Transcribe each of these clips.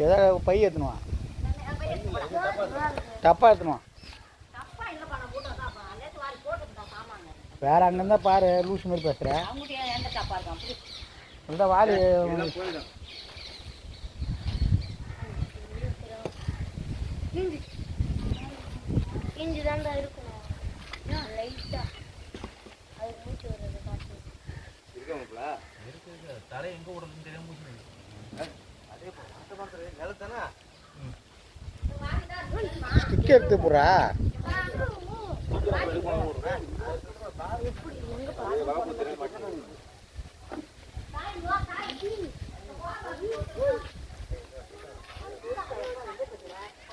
ஏதாவது பை ஏற்றணுமா? டப்பா ஏற்றணுமா? வேற அங்கேருந்தா பாரு, லூஸ் மாதிரி பேசுகிறேன். இந்த வாலி தலை எங்க ஓடுறதுன்னு தெரியாம ஸ்டிக் எடுத்து போடுறா.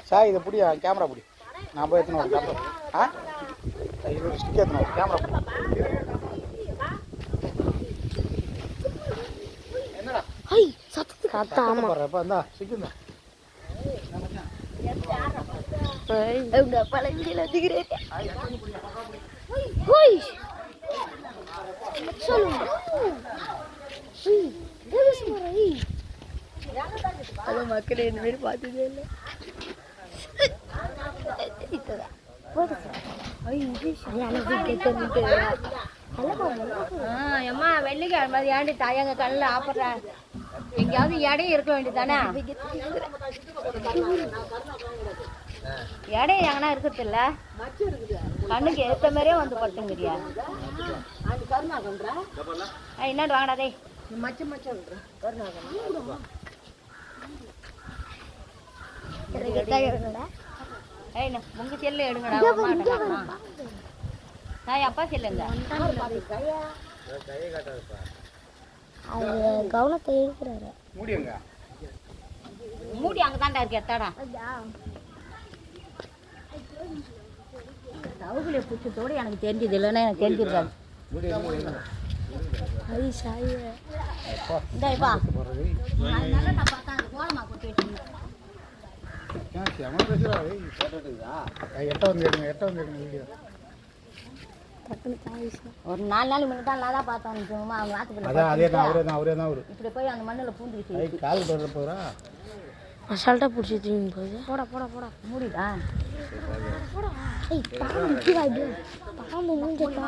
சார் இதை பிடியா, கேமரா பிடி. நான் போய் எத்தனை கேமரா. இது ஒரு ஸ்டிக் ஏற்றணும், கேமரா பிடி. மக்கள் என்ன மாதிரி பார்த்ததே இல்லை. அம்மா வெள்ளிக்கிழமை ஏண்டி தாயங்க கண்ணில் ஆப்படுறா? எங்கேயாவது இடையே இருக்க வேண்டியதானே? இடையே எங்கன்னா இருக்கிறது இல்ல, கண்ணுக்கு ஏற்ற மாதிரியே வந்து பட்டுங்கிறியா? என்னட்டு வாங்கடாதே உங்க செல்லு எடுங்கடா. அப்பா செல்லுங்க. கவனத்தை இருக்கிறாரு. மூடி அங்கதான்டா இருக்கு. எத்தாடா தவுகுலிய பிடிச்சதோடு எனக்கு தெரிஞ்சது இல்லைன்னா எனக்கு தெரிஞ்சிருக்காது. இந்தாப்பா நல்லா நான் பார்த்தா அந்த கோலமா கொட்டி வச்சுருந்தேன். ஒரு 4 நாள் முன்னாடி தான் நல்லா பார்த்தோம். அவங்க இப்படி போய் அந்த மண்ணில் பூந்துக்கிச்சு கால் போகிறா. அசால்ட்டாக பிடிச்சி தூங்கி போகுது. போடா போடா போடா மூடிடா. பாம்பு மூஞ்சிட்டா.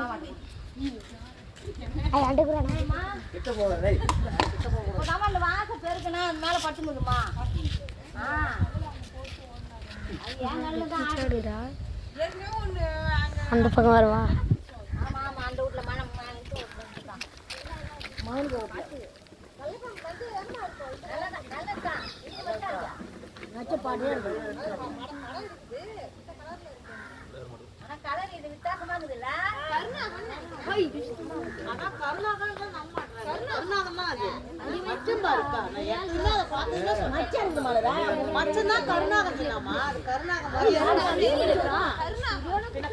வாசம் பெருக்குன்னா அது மேலே பட்டு முடியுமா? அந்த பக்கம் வருவா. ஆமா ஆமா, அந்த வீட்டில் மனம் கலர் இது வித்தியாசமா இருக்குதுல்ல.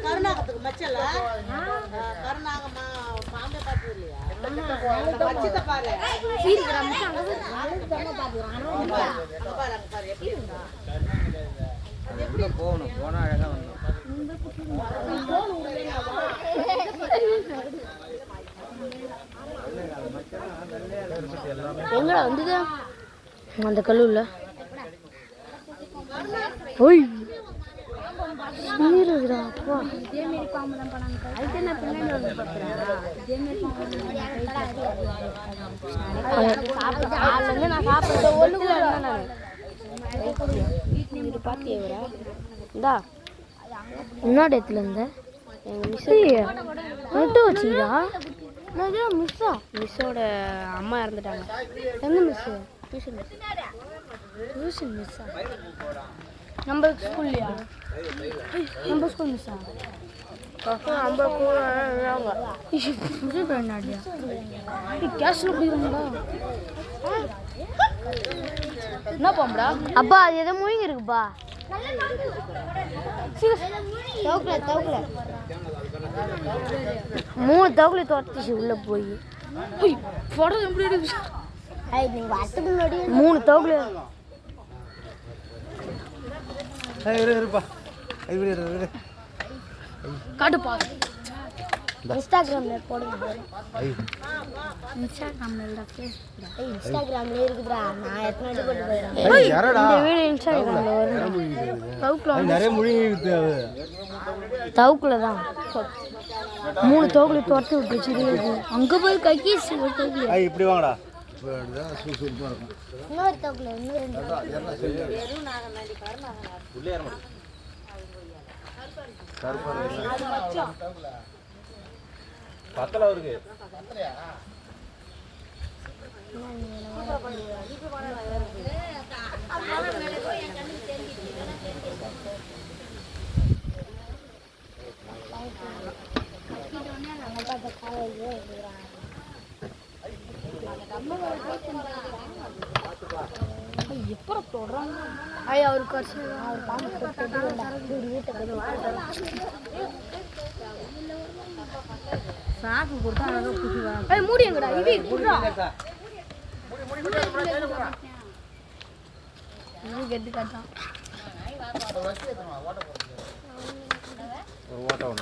கருணாகத்துக்கு மச்சல கருணாகமா பாம்பே பார்த்தது இல்லையா? மச்சத்தை பாரு. போகணும், போனா அழகா வந்து எங்கடா வந்தது அந்த கல்லூர்ல? ஓய் சீருடா அப்பா. இதே மாதிரி பாம்பு தான் பண்ணாங்க. அதுக்கு நான் பின்னாடி வந்து பார்க்குறேன். இதே மாதிரி நான் சாப்பிட்றேன். ஒன்று நான் இது பார்த்தியவரா? இந்தா முன்னாடி இடத்துல இருந்த எங்கள் மிஸ்ஸு நட்டு வச்சுக்கிறா. மிஸ்ஸா? மிஸ்ஸோட அம்மா இறந்துட்டாங்க. எந்த மிஸ்ஸு? Tuition miss. டியூஷன் மிஸ்ஸா? நம்ம ஸ்கூல்லையா? நம்ம ஸ்கூல் மிஸ்ஸா? நம்ம கேஷில் குடிக்கிறாங்களா? என்ன பாம்புடா? அப்பா அது எதோ மூழ்கி இருக்குப்பா. தவுக்கல 3 தவுக்கல தோட்டிச்சு உள்ள போய். போடுறது எப்படி இருக்கு? 3 தவுக்கல காட்டுப்பா. இன்ஸ்டாகிராம்ல போடுங்க ஐ இன்ஸ்டாகிராம்ல இல்ல ஃபேஸ்புக் இன்ஸ்டாகிராம்ல இருக்குதுடா நான் எத்தனை வாட்டி போட்டு போயிடுறேன் ஏய் யாரடா இந்த வீடியோ இன்ஸ்டாகிராம்ல வரும் தவுக்குல நிறைய முழுங்கி தவுக்குல தான் 3 தவுக்குல துரத்தி விட்டுச்சு அங்க போய் கைக்கு ஒரு தவுக்குல ஐ இப்படி வாங்கடா இன்னொரு தவுக்குல இன்னும் 2 உள்ளே ஏற மாட்டேன் பத்தல அவருக்கு எப்போ தொடறாங்க ஐயா அவர் கர்சி அவர் பாம்பு போட்டு வீட்டை சாக்கு கொடுத்தா அழகாக குட்டி வராங்க ஏய் மூடி எங்கடா இது குடுறா இது கெட்டு காட்டான் ஒரு ஓட்ட ஒன்று